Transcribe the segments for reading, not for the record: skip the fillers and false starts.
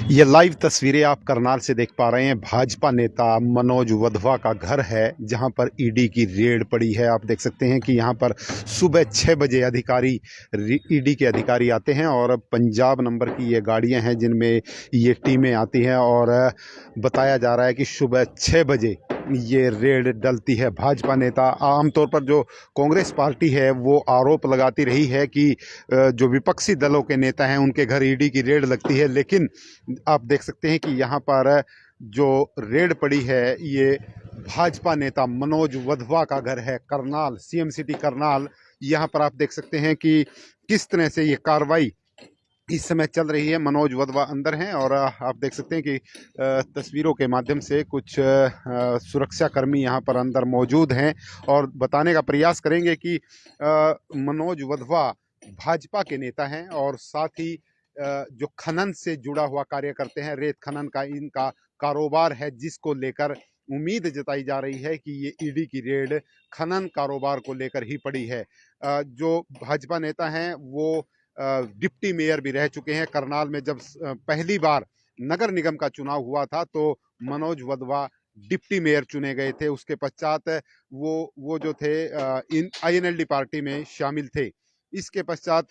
ये लाइव तस्वीरें आप करनाल से देख पा रहे हैं। भाजपा नेता मनोज वधवा का घर है, जहां पर ईडी की रेड पड़ी है। आप देख सकते हैं कि यहां पर सुबह 6 बजे ईडी के अधिकारी आते हैं और पंजाब नंबर की ये गाड़ियां हैं जिनमें ये टीमें आती हैं। और बताया जा रहा है कि सुबह 6 बजे ये रेड डलती है। भाजपा नेता आमतौर पर जो कांग्रेस पार्टी है वो आरोप लगाती रही है कि जो विपक्षी दलों के नेता हैं उनके घर ईडी की रेड लगती है, लेकिन आप देख सकते हैं कि यहाँ पर जो रेड पड़ी है ये भाजपा नेता मनोज वधवा का घर है, करनाल, सीएम सिटी करनाल। यहाँ पर आप देख सकते हैं कि किस तरह से ये कार्रवाई इस समय चल रही है। मनोज वधवा अंदर हैं और आप देख सकते हैं कि तस्वीरों के माध्यम से कुछ सुरक्षा कर्मी यहाँ पर अंदर मौजूद हैं और बताने का प्रयास करेंगे कि मनोज वधवा भाजपा के नेता हैं और साथ ही जो खनन से जुड़ा हुआ कार्य करते हैं, रेत खनन का इनका कारोबार है, जिसको लेकर उम्मीद जताई जा रही है कि ये ईडी की रेड खनन कारोबार को लेकर ही पड़ी है। जो भाजपा नेता हैं वो डिप्टी मेयर भी रह चुके हैं। करनाल में जब पहली बार नगर निगम का चुनाव हुआ था तो मनोज वधवा डिप्टी मेयर चुने गए थे। उसके पश्चात वो जो थे इन आईएनएलडी पार्टी में शामिल थे। इसके पश्चात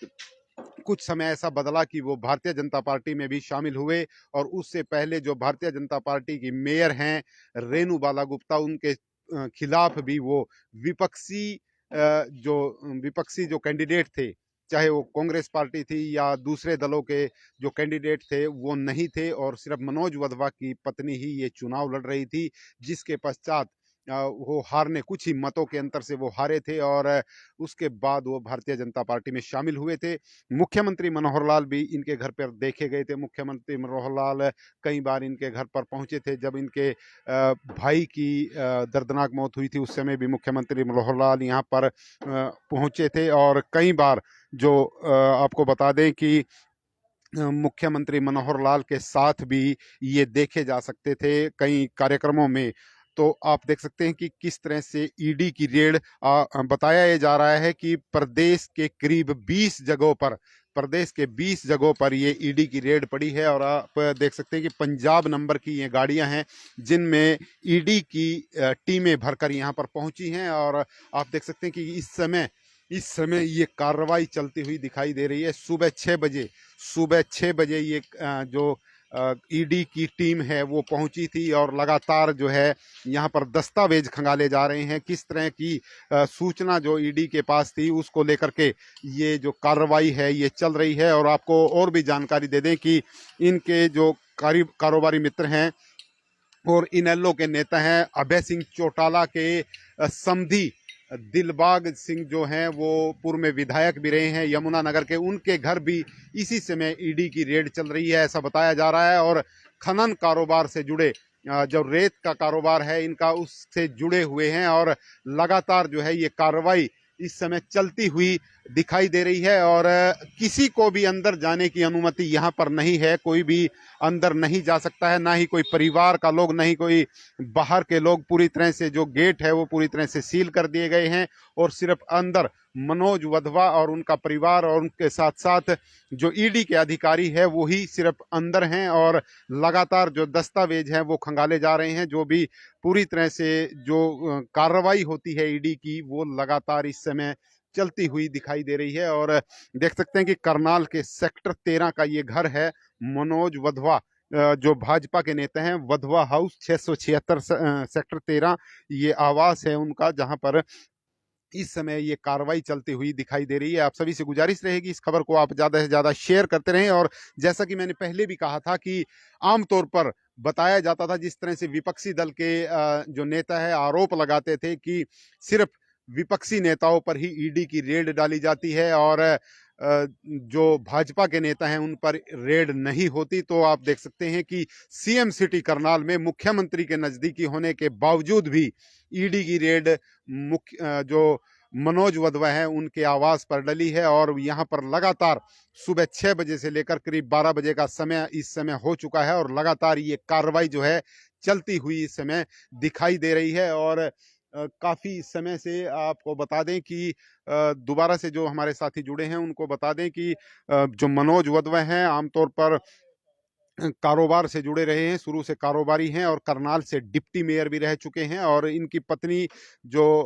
कुछ समय ऐसा बदला कि वो भारतीय जनता पार्टी में भी शामिल हुए और उससे पहले जो भारतीय जनता पार्टी की मेयर हैं रेणु बाला गुप्ता, उनके खिलाफ भी वो विपक्षी जो कैंडिडेट थे, चाहे वो कांग्रेस पार्टी थी या दूसरे दलों के जो कैंडिडेट थे, वो नहीं थे और सिर्फ मनोज वधवा की पत्नी ही ये चुनाव लड़ रही थी, जिसके पश्चात वो हारने कुछ ही मतों के अंतर से वो हारे थे और उसके बाद वो भारतीय जनता पार्टी में शामिल हुए थे। मुख्यमंत्री मनोहर लाल भी इनके घर पर देखे गए थे। मुख्यमंत्री मनोहर लाल कई बार इनके घर पर पहुंचे थे। जब इनके भाई की दर्दनाक मौत हुई थी उस समय भी मुख्यमंत्री मनोहर लाल यहाँ पर पहुंचे थे और कई बार जो आपको बता दें कि मुख्यमंत्री मनोहर लाल के साथ भी ये देखे जा सकते थे कई कार्यक्रमों में। तो आप देख सकते हैं कि किस तरह से ईडी की रेड बताया ये जा रहा है कि प्रदेश के 20 जगहों पर ये ईडी की रेड पड़ी है और आप देख सकते हैं कि पंजाब नंबर की ये गाड़ियां हैं जिनमें ईडी की टीमें भरकर यहाँ पर पहुंची हैं और आप देख सकते हैं कि इस समय ये कार्रवाई चलती हुई दिखाई दे रही है। सुबह 6 बजे ये जो ईडी की टीम है वो पहुंची थी और लगातार जो है यहाँ पर दस्तावेज खंगाले जा रहे हैं। किस तरह की सूचना जो ईडी के पास थी उसको लेकर के ये जो कार्रवाई है ये चल रही है। और आपको और भी जानकारी दे दें कि इनके जो कारोबारी मित्र हैं और इनेलो के नेता हैं अभय सिंह चौटाला के समधी दिलबाग सिंह जो हैं वो पूर्व में विधायक भी रहे हैं यमुनानगर के, उनके घर भी इसी समय ईडी की रेड चल रही है ऐसा बताया जा रहा है। और खनन कारोबार से जुड़े जो रेत का कारोबार है इनका उससे जुड़े हुए हैं और लगातार जो है ये कार्रवाई इस समय चलती हुई दिखाई दे रही है और किसी को भी अंदर जाने की अनुमति यहाँ पर नहीं है। कोई भी अंदर नहीं जा सकता है, ना ही कोई परिवार का लोग, ना ही कोई बाहर के लोग। पूरी तरह से जो गेट है वो पूरी तरह से सील कर दिए गए हैं और सिर्फ अंदर मनोज वधवा और उनका परिवार और उनके साथ साथ जो ईडी के अधिकारी है वो ही सिर्फ अंदर हैं और लगातार जो दस्तावेज हैं वो खंगाले जा रहे हैं। जो भी पूरी तरह से जो कार्रवाई होती है ईडी की वो लगातार इस समय चलती हुई दिखाई दे रही है। और देख सकते हैं कि करनाल के सेक्टर 13 का ये घर है मनोज वधवा, जो भाजपा के नेता हैं। वधवा हाउस 676 सेक्टर 13 ये आवास है उनका, जहां पर इस समय ये कार्रवाई चलती हुई दिखाई दे रही है। आप सभी से गुजारिश रहेगी इस खबर को आप ज्यादा से ज्यादा शेयर करते रहें। और जैसा कि मैंने पहले भी कहा था कि आमतौर पर बताया जाता था, जिस तरह से विपक्षी दल के जो नेता है आरोप लगाते थे कि सिर्फ विपक्षी नेताओं पर ही ईडी की रेड डाली जाती है और जो भाजपा के नेता हैं उन पर रेड नहीं होती। तो आप देख सकते हैं कि सीएम सिटी करनाल में मुख्यमंत्री के नजदीकी होने के बावजूद भी ईडी की रेड जो मनोज वधवा है उनके आवास पर डली है और यहाँ पर लगातार सुबह 6 बजे से लेकर करीब 12 बजे का समय इस समय हो चुका है और लगातार ये कार्रवाई जो है चलती हुई इस समय दिखाई दे रही है। और काफी समय से आपको बता दें कि दोबारा से जो हमारे साथी जुड़े हैं उनको बता दें कि जो मनोज वधवा हैं आमतौर पर कारोबार से जुड़े रहे हैं, शुरू से कारोबारी हैं और करनाल से डिप्टी मेयर भी रह चुके हैं। और इनकी पत्नी जो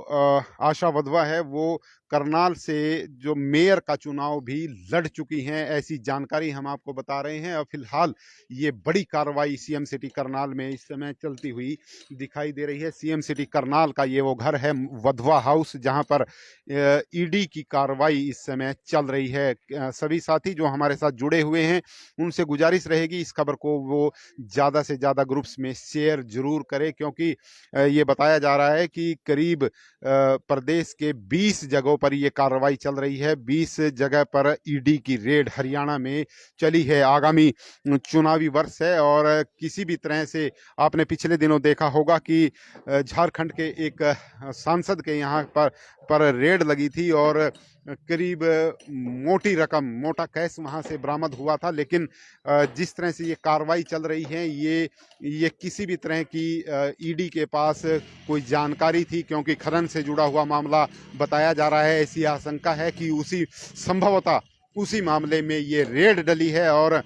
आशा वधवा है, वो करनाल से जो मेयर का चुनाव भी लड़ चुकी हैं, ऐसी जानकारी हम आपको बता रहे हैं। और फिलहाल ये बड़ी कार्रवाई सीएम सिटी करनाल में इस समय चलती हुई दिखाई दे रही है। सीएम सिटी करनाल का ये वो घर है, वधवा हाउस, जहां पर ईडी की कार्रवाई इस समय चल रही है। सभी साथी जो हमारे साथ जुड़े हुए हैं, उनसे गुजारिश रहेगी इस खबर को वो ज़्यादा से ज़्यादा ग्रुप्स में शेयर जरूर करें, क्योंकि ये बताया जा रहा है कि करीब प्रदेश के 20 जगहों पर ये कार्रवाई चल रही है। 20 जगह पर ईडी की रेड हरियाणा में चली है। आगामी चुनावी वर्ष है और किसी भी तरह से आपने पिछले दिनों देखा होगा कि झारखंड के एक सांसद के यहाँ पर रेड लगी थी और करीब मोटी रकम, मोटा कैश वहां से बरामद हुआ था। लेकिन जिस तरह से ये कार्रवाई चल रही है, ये किसी भी तरह की ईडी के पास कोई जानकारी थी, क्योंकि खनन से जुड़ा हुआ मामला बताया जा रहा है। ऐसी आशंका है कि संभवतः उसी मामले में ये रेड डली है और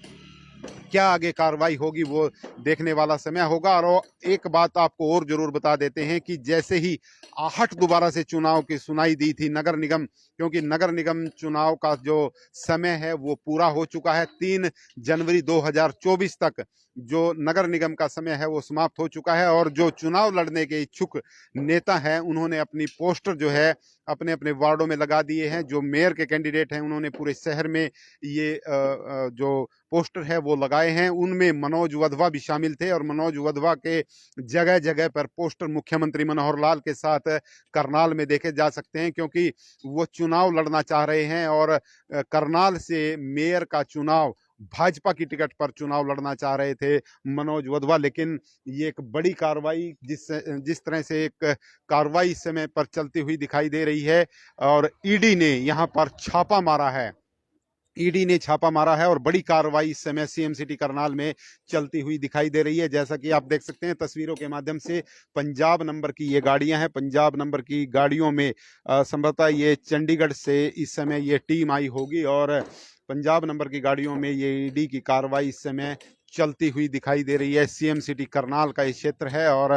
क्या आगे कार्रवाई होगी वो देखने वाला समय होगा। और एक बात आपको और जरूर बता देते हैं कि जैसे ही आहट दोबारा से चुनाव की सुनाई दी थी नगर निगम, क्योंकि नगर निगम चुनाव का जो समय है वो पूरा हो चुका है। 3 जनवरी 2024 तक जो नगर निगम का समय है वो समाप्त हो चुका है। और जो चुनाव लड़ने के इच्छुक नेता हैं, उन्होंने अपनी पोस्टर जो है अपने अपने वार्डों में लगा दिए हैं। जो मेयर के कैंडिडेट हैं, उन्होंने पूरे शहर में ये जो पोस्टर है वो लगाए हैं। उनमें मनोज वधवा भी शामिल थे और मनोज वधवा के जगह जगह पर पोस्टर मुख्यमंत्री मनोहर लाल के साथ करनाल में देखे जा सकते हैं, क्योंकि वो चुनाव लड़ना चाह रहे हैं और करनाल से मेयर का चुनाव, भाजपा की टिकट पर चुनाव लड़ना चाह रहे थे मनोज वधवा। लेकिन ये एक बड़ी कार्रवाई, जिस तरह से एक कार्रवाई इस समय पर चलती हुई दिखाई दे रही है और ईडी ने यहाँ पर छापा मारा है। ईडी ने छापा मारा है और बड़ी कार्रवाई इस समय सीएम सिटी करनाल में चलती हुई दिखाई दे रही है। जैसा कि आप देख सकते हैं तस्वीरों के माध्यम से, पंजाब नंबर की ये गाड़ियां हैं। पंजाब नंबर की गाड़ियों में संभवतः ये चंडीगढ़ से इस समय ये टीम आई होगी और पंजाब नंबर की गाड़ियों में ये ईडी की कार्रवाई इस समय चलती हुई दिखाई दे रही है। सीएम सिटी करनाल का ये क्षेत्र है और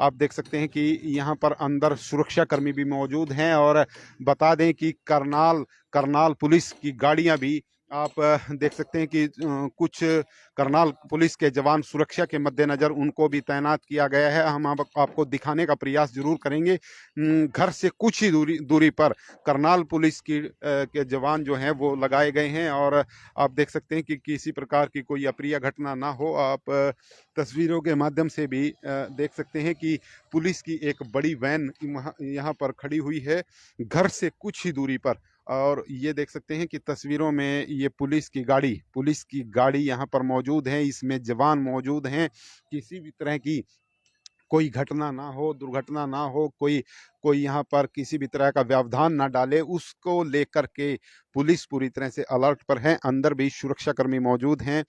आप देख सकते हैं कि यहाँ पर अंदर सुरक्षा कर्मी भी मौजूद हैं। और बता दें कि करनाल पुलिस की गाड़ियां भी आप देख सकते हैं कि कुछ करनाल पुलिस के जवान सुरक्षा के मद्देनजर उनको भी तैनात किया गया है। हम आपको दिखाने का प्रयास जरूर करेंगे। घर से कुछ ही दूरी पर करनाल पुलिस के जवान जो हैं वो लगाए गए हैं और आप देख सकते हैं कि किसी प्रकार की कोई अप्रिय घटना ना हो। आप तस्वीरों के माध्यम से भी देख सकते हैं कि पुलिस की एक बड़ी वैन यहाँ पर खड़ी हुई है घर से कुछ ही दूरी पर। और ये देख सकते हैं कि तस्वीरों में ये पुलिस की गाड़ी यहाँ पर मौजूद है। इसमें जवान मौजूद हैं। किसी भी तरह की कोई घटना ना हो, दुर्घटना ना हो, कोई यहाँ पर किसी भी तरह का व्यवधान ना डाले, उसको लेकर के पुलिस पूरी तरह से अलर्ट पर है। अंदर भी सुरक्षाकर्मी मौजूद हैं,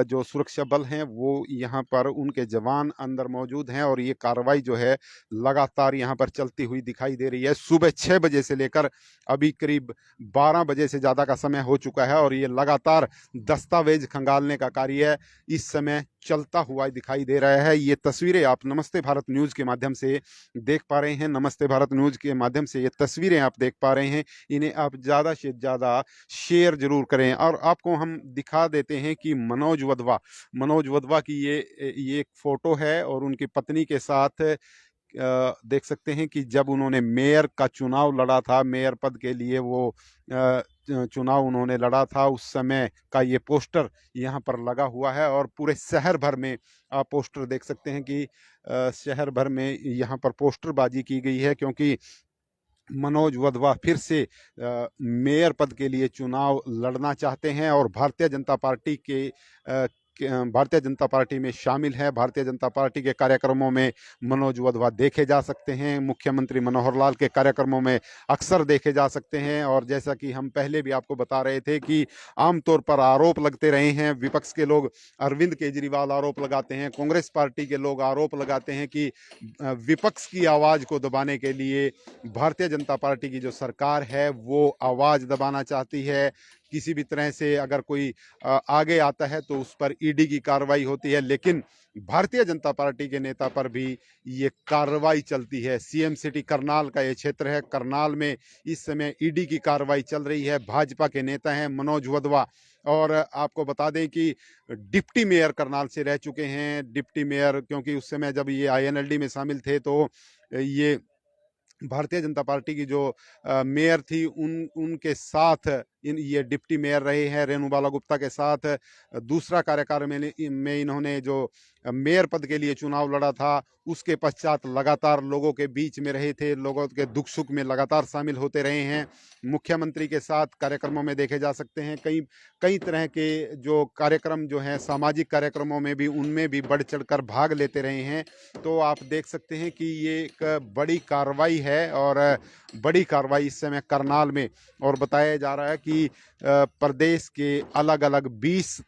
जो सुरक्षा बल हैं वो यहाँ पर, उनके जवान अंदर मौजूद हैं और ये कार्रवाई जो है लगातार यहाँ पर चलती हुई दिखाई दे रही है। सुबह 6 बजे से लेकर अभी करीब 12 बजे से ज़्यादा का समय हो चुका है और ये लगातार दस्तावेज खंगालने का कार्य इस समय चलता हुआ दिखाई दे रहा है। ये तस्वीरें आप नमस्ते भारत न्यूज़ के माध्यम से देख पा रहे हैं। नमस्ते भारत न्यूज़ के माध्यम से ये तस्वीरें आप देख पा रहे हैं। इन्हें आप ज़्यादा से ज़्यादा शेयर जरूर करें। और आपको हम दिखा देते हैं कि मनोज वधवा की ये एक फोटो है और उनकी पत्नी के साथ देख सकते हैं कि जब उन्होंने मेयर का चुनाव लड़ा था, मेयर पद के लिए वो चुनाव उन्होंने लड़ा था, उस समय का ये पोस्टर यहाँ पर लगा हुआ है। और पूरे शहर भर में आप पोस्टर देख सकते हैं कि शहर भर में यहाँ पर पोस्टरबाजी की गई है, क्योंकि मनोज वधवा फिर से मेयर पद के लिए चुनाव लड़ना चाहते हैं और भारतीय जनता पार्टी में शामिल है। भारतीय जनता पार्टी के कार्यक्रमों में मनोज वधवा देखे जा सकते हैं। मुख्यमंत्री मनोहर लाल के कार्यक्रमों में अक्सर देखे जा सकते हैं। और जैसा कि हम पहले भी आपको बता रहे थे कि आमतौर पर आरोप लगते रहे हैं, विपक्ष के लोग, अरविंद केजरीवाल आरोप लगाते हैं, कांग्रेस पार्टी के लोग आरोप लगाते हैं कि विपक्ष की आवाज़ को दबाने के लिए भारतीय जनता पार्टी की जो सरकार है वो आवाज़ दबाना चाहती है। किसी भी तरह से अगर कोई आगे आता है तो उस पर ईडी की कार्रवाई होती है, लेकिन भारतीय जनता पार्टी के नेता पर भी ये कार्रवाई चलती है। सीएम सिटी करनाल का ये क्षेत्र है। करनाल में इस समय ईडी की कार्रवाई चल रही है। भाजपा के नेता हैं मनोज वधवा, और आपको बता दें कि डिप्टी मेयर करनाल से रह चुके हैं। डिप्टी मेयर, क्योंकि उस समय जब ये आईएनएलडी में शामिल थे तो ये भारतीय जनता पार्टी की जो मेयर थी उनके साथ ये डिप्टी मेयर रहे हैं। रेणुबाला गुप्ता के साथ दूसरा कार्यकाल में इन्होंने जो मेयर पद के लिए चुनाव लड़ा था, उसके पश्चात लगातार लोगों के बीच में रहे थे, लोगों के दुख सुख में लगातार शामिल होते रहे हैं। मुख्यमंत्री के साथ कार्यक्रमों में देखे जा सकते हैं। कई कई तरह के जो कार्यक्रम जो हैं, सामाजिक कार्यक्रमों में भी, उनमें भी बढ़ चढ़कर भाग लेते रहे हैं। तो आप देख सकते हैं कि ये एक बड़ी कार्रवाई है, और बड़ी कार्रवाई इस समय करनाल में, और बताया जा रहा है कि प्रदेश के अलग अलग 20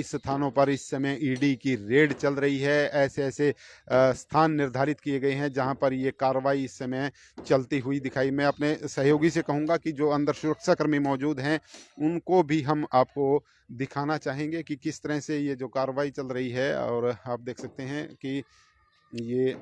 स्थानों पर इस समय ईडी की रेड चल रही है। ऐसे ऐसे स्थान निर्धारित किए गए हैं जहां पर ये कार्रवाई इस समय चलती हुई दिखाई। मैं अपने सहयोगी से कहूंगा कि जो अंदर सुरक्षाकर्मी मौजूद हैं उनको भी हम आपको दिखाना चाहेंगे कि किस तरह से ये जो कार्रवाई चल रही है। और आप देख सकते हैं कि ये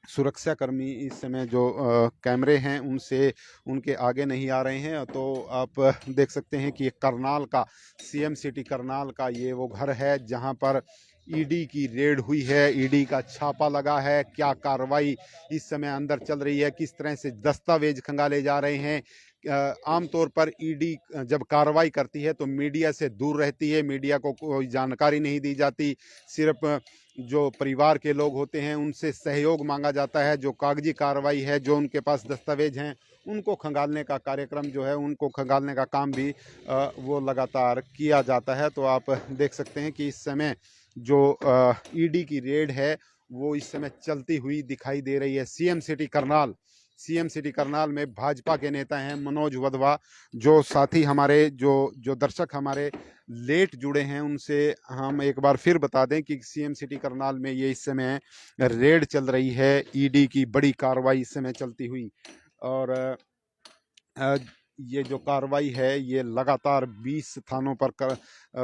सुरक्षाकर्मी इस समय जो कैमरे हैं उनसे उनके आगे नहीं आ रहे हैं। तो आप देख सकते हैं कि ये करनाल का, सीएम सिटी करनाल का ये वो घर है जहां पर ईडी की रेड हुई है, ईडी का छापा लगा है। क्या कार्रवाई इस समय अंदर चल रही है, किस तरह से दस्तावेज खंगाले जा रहे हैं। आमतौर पर ईडी जब कार्रवाई करती है तो मीडिया से दूर रहती है, मीडिया को कोई जानकारी नहीं दी जाती। सिर्फ जो परिवार के लोग होते हैं उनसे सहयोग मांगा जाता है। जो कागजी कार्रवाई है, जो उनके पास दस्तावेज हैं, उनको खंगालने का कार्यक्रम जो है, उनको खंगालने का काम भी वो लगातार किया जाता है। तो आप देख सकते हैं कि इस समय जो ईडी की रेड है वो इस समय चलती हुई दिखाई दे रही है। सीएम सिटी करनाल में भाजपा के नेता हैं मनोज वधवा। जो साथी हमारे जो जो दर्शक हमारे लेट जुड़े हैं उनसे हम एक बार फिर बता दें कि सीएम सिटी करनाल में ये इस समय रेड चल रही है, ईडी की बड़ी कार्रवाई इस समय चलती हुई। और ये जो कार्रवाई है ये लगातार 20 स्थानों पर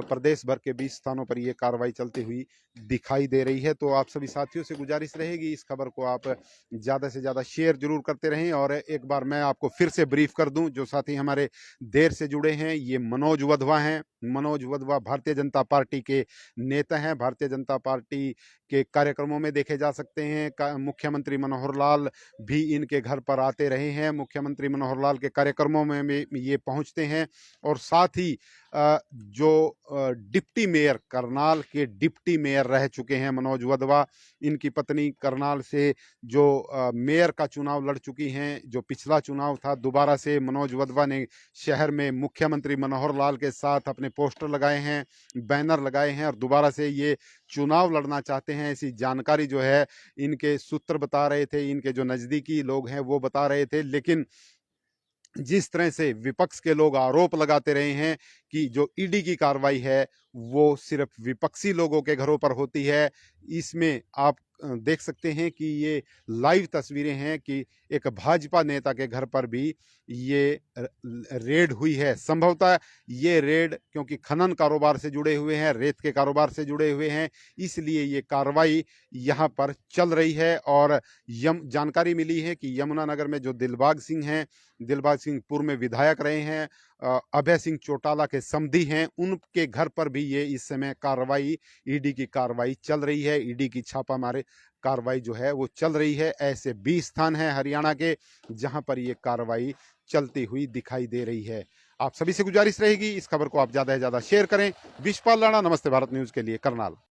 प्रदेश भर के 20 स्थानों पर ये कार्रवाई चलती हुई दिखाई दे रही है। तो आप सभी साथियों से गुजारिश रहेगी इस खबर को आप ज़्यादा से ज़्यादा शेयर जरूर करते रहें। और एक बार मैं आपको फिर से ब्रीफ कर दूं, जो साथी हमारे देर से जुड़े हैं, ये मनोज वधवा हैं। मनोज वधवा भारतीय जनता पार्टी के नेता हैं। भारतीय जनता पार्टी के कार्यक्रमों में देखे जा सकते हैं। मुख्यमंत्री मनोहर लाल भी इनके घर पर आते रहे हैं। मुख्यमंत्री मनोहर लाल के कार्यक्रमों में ये पहुंचते हैं। और साथ ही जो डिप्टी मेयर, करनाल के डिप्टी मेयर रह चुके हैं मनोज वधवा। इनकी पत्नी करनाल से जो मेयर का चुनाव लड़ चुकी हैं। जो पिछला चुनाव था, दोबारा से मनोज वधवा ने शहर में मुख्यमंत्री मनोहर लाल के साथ अपने पोस्टर लगाए हैं, बैनर लगाए हैं, और दोबारा से ये चुनाव लड़ना चाहते हैं। ऐसी जानकारी जो है इनके सूत्र बता रहे थे, इनके जो नज़दीकी लोग हैं वो बता रहे थे। लेकिन जिस तरह से विपक्ष के लोग आरोप लगाते रहे हैं कि जो ईडी की कार्रवाई है वो सिर्फ विपक्षी लोगों के घरों पर होती है, इसमें आप देख सकते हैं कि ये लाइव तस्वीरें हैं कि एक भाजपा नेता के घर पर भी ये रेड हुई है। संभवतः ये रेड क्योंकि खनन कारोबार से जुड़े हुए हैं, रेत के कारोबार से जुड़े हुए हैं, इसलिए ये कार्रवाई यहाँ पर चल रही है। और जानकारी मिली है कि यमुनानगर में जो दिलबाग सिंह हैं, दिलबाग सिंह पूर्व में विधायक रहे हैं, अभय सिंह चौटाला के समधी हैं, उनके घर पर भी ये इस समय कार्रवाई, ईडी की कार्रवाई चल रही है। ईडी की छापामारी कार्रवाई जो है वो चल रही है। ऐसे 20 स्थान हैं हरियाणा के जहां पर ये कार्रवाई चलती हुई दिखाई दे रही है। आप सभी से गुजारिश रहेगी इस खबर को आप ज्यादा से ज्यादा शेयर करें। विशपाल राणा, नमस्ते भारत न्यूज के लिए, करनाल।